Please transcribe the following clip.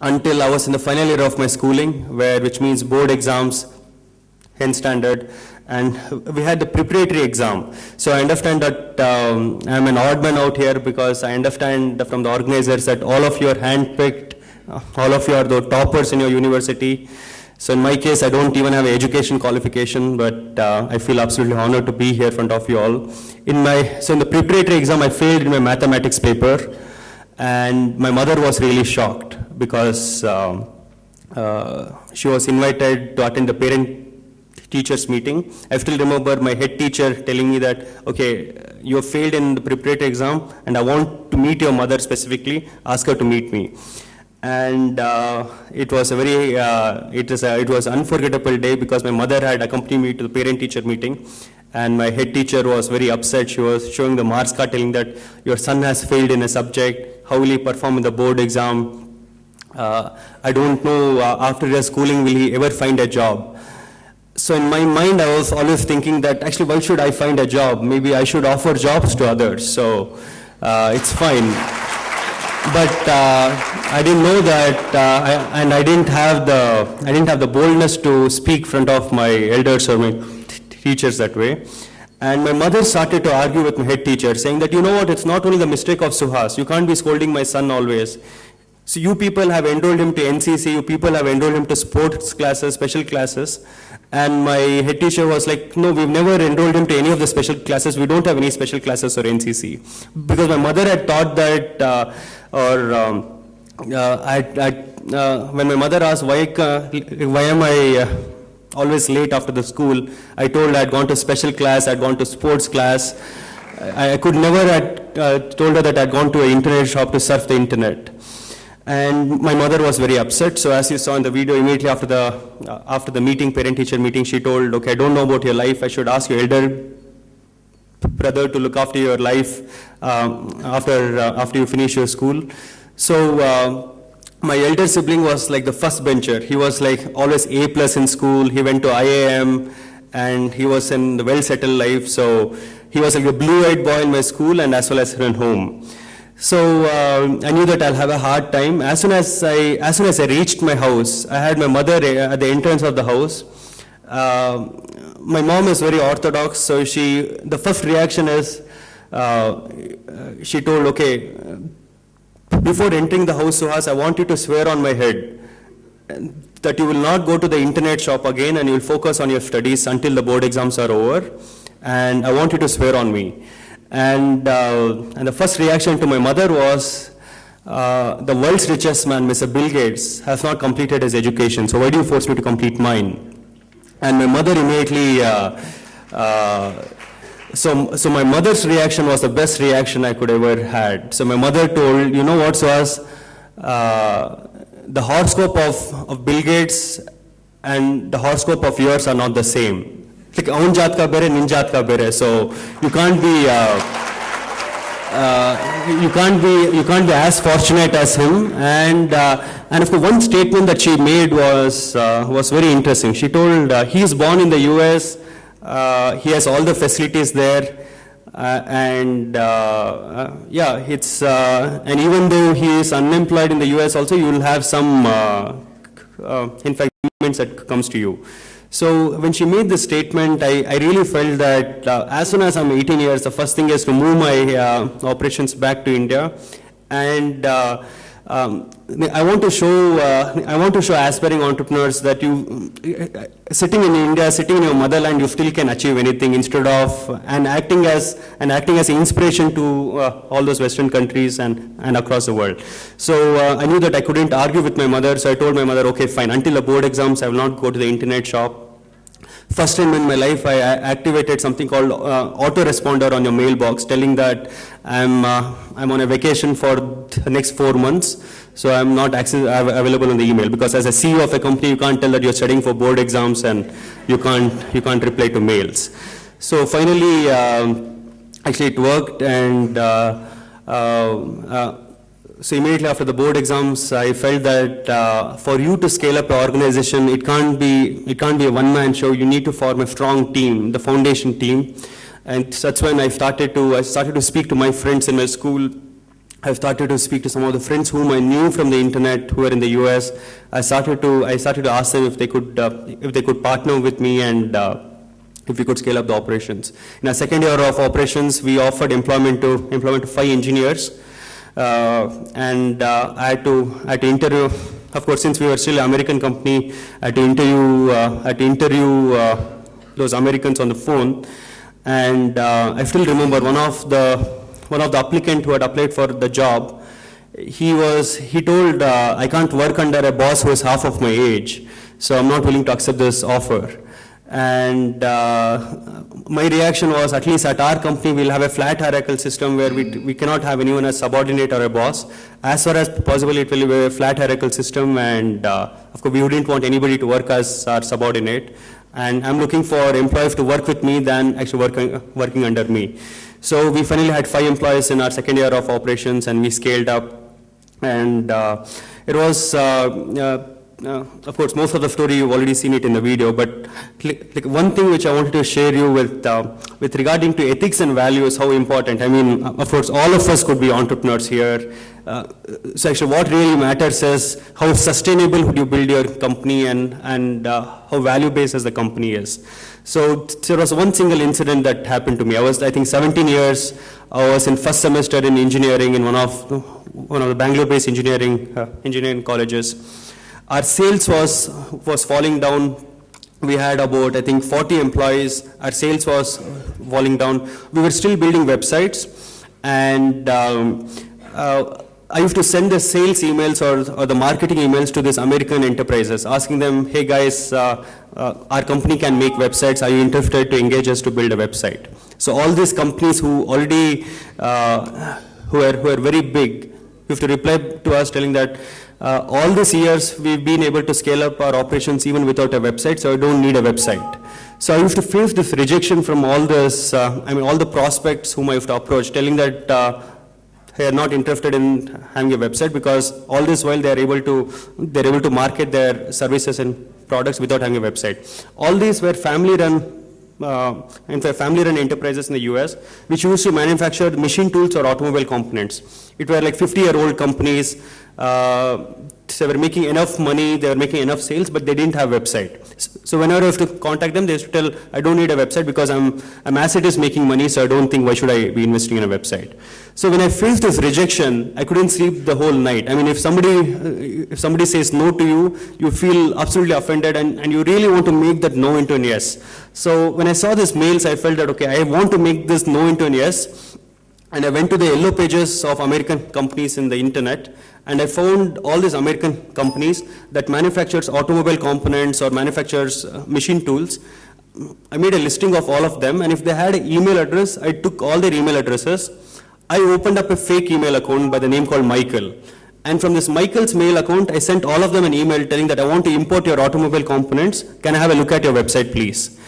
until I was in the final year of my schooling, which means board exams, hen standard, and we had the preparatory exam. So I understand that I'm an odd man out here, because I understand from the organizers that all of you are handpicked, all of you are the toppers in your university. So in my case, I don't even have an education qualification, but I feel absolutely honored to be here in front of you all. So in the preparatory exam, I failed in my mathematics paper, and my mother was really shocked, because she was invited to attend the parent-teachers meeting. I still remember my head teacher telling me that, okay, you have failed in the preparatory exam, and I want to meet your mother specifically, ask her to meet me. And it was a very, it was unforgettable day, because my mother had accompanied me to the parent-teacher meeting, and my head teacher was very upset. She was showing the marks card, telling that your son has failed in a subject. How will he perform in the board exam? I don't know, after his schooling, will he ever find a job? So in my mind, I was always thinking that, actually, why should I find a job? Maybe I should offer jobs to others. So it's fine. But I didn't know that, and I didn't have the boldness to speak in front of my elders or my teachers that way. And my mother started to argue with my head teacher, saying that, you know what, it's not only the mistake of Suhas. You can't be scolding my son always. So you people have enrolled him to NCC, you people have enrolled him to sports classes, special classes. And my head teacher was like, no, we've never enrolled him to any of the special classes. We don't have any special classes or NCC. Because my mother had thought that, when my mother asked, why am I always late after the school, I told her I'd gone to special class, I'd gone to sports class. I could never have told her that I'd gone to an internet shop to surf the internet. And my mother was very upset. So as you saw in the video, immediately after the meeting, parent-teacher meeting, she told, okay, I don't know about your life. I should ask your elder brother to look after your life after you finish your school. So my elder sibling was like the first bencher. He was like always A+ in school. He went to IIM, and he was in the well-settled life. So he was like a blue-eyed boy in my school and as well as in home. So I knew that I'll have a hard time. As soon as I reached my house, I had my mother at the entrance of the house. My mom is very orthodox, so the first reaction is, she told, okay, before entering the house, Suhas, I want you to swear on my head that you will not go to the internet shop again, and you will focus on your studies until the board exams are over, and I want you to swear on me. And the first reaction to my mother was, the world's richest man, Mr. Bill Gates, has not completed his education, so why do you force me to complete mine? And my mother immediately, so my mother's reaction was the best reaction I could ever had. So my mother told, you know what, Suhas, the horoscope of Bill Gates and the horoscope of yours are not the same. Like aun jaat ka bere, nin jaat ka bere. So you can't be as fortunate as him. And of course, one statement that she made was very interesting. She told, he is born in the US, he has all the facilities there, yeah, it's and even though he is unemployed in the US, also you will have some in fact that comes to you. So when she made this statement, I really felt that as soon as I'm 18 years, the first thing is to move my operations back to India, and I want to show aspiring entrepreneurs that you sitting in India, sitting in your motherland, you still can achieve anything, instead of acting as an inspiration to all those Western countries and across the world. So I knew that I couldn't argue with my mother, so I told my mother, okay, fine, until the board exams, I will not go to the internet shop. First time in my life, I activated something called autoresponder on your mailbox, telling that I'm on a vacation for the next 4 months, so I'm not available on the email, because as a CEO of a company, you can't tell that you're studying for board exams and you can't reply to mails. So finally, actually it worked, and so immediately after the board exams, I felt that for you to scale up an organization, it can't be a one-man show. You need to form a strong team, the foundation team, and that's when I started to speak to my friends in my school, I've started to speak to some of the friends whom I knew from the internet who were in the US. I started to ask them if they could partner with me and if we could scale up the operations. In our second year of operations, we offered employment to 5 engineers. And I had to interview, of course, since we were still an American company, I had to interview those Americans on the phone. And I still remember one of the applicant who had applied for the job, he told, I can't work under a boss who is half of my age, so I'm not willing to accept this offer. And my reaction was, at least at our company, we'll have a flat hierarchical system where we cannot have anyone as subordinate or a boss. As far as possible, it will be a flat hierarchical system, and of course, we wouldn't want anybody to work as our subordinate. And I'm looking for employees to work with me than actually working under me. So we finally had 5 employees in our second year of operations, and we scaled up. And it was, of course, most of the story you've already seen it in the video, but one thing which I wanted to share you with regarding to ethics and values, how important. I mean, of course, all of us could be entrepreneurs here. So actually what really matters is how sustainable would you build your company and how value-based as the company is. So there was one single incident that happened to me. I think 17 years, I was in first semester in engineering in one of the Bangalore-based engineering colleges. Our sales was falling down. We had about, I think, 40 employees. Our sales was falling down. We were still building websites, and I used to send the sales emails or the marketing emails to these American enterprises, asking them, hey guys, our company can make websites. Are you interested to engage us to build a website? So all these companies who already, who are very big, you have to reply to us telling that all these years we've been able to scale up our operations even without a website, so I don't need a website. So I used to face this rejection from all this, all the prospects whom I used to approach, telling that they are not interested in having a website, because all this while they're able to market their services and products without having a website. All these were family-run enterprises in the US, which used to manufacture machine tools or automobile components. It were like 50-year-old companies. They were making enough money, they were making enough sales, but they didn't have a website. So whenever I have to contact them, they used to tell, I don't need a website because I'm as it is making money, so I don't think why should I be investing in a website. So when I faced this rejection, I couldn't sleep the whole night. I mean, if somebody says no to you, you feel absolutely offended, and you really want to make that no into an yes. So when I saw these mails, I felt that, okay, I want to make this no into an yes. And I went to the yellow pages of American companies in the internet, and I found all these American companies that manufactures automobile components or manufactures machine tools. I made a listing of all of them, and if they had an email address, I took all their email addresses. I opened up a fake email account by the name called Michael. And from this Michael's mail account, I sent all of them an email telling that I want to import your automobile components. Can I have a look at your website, please?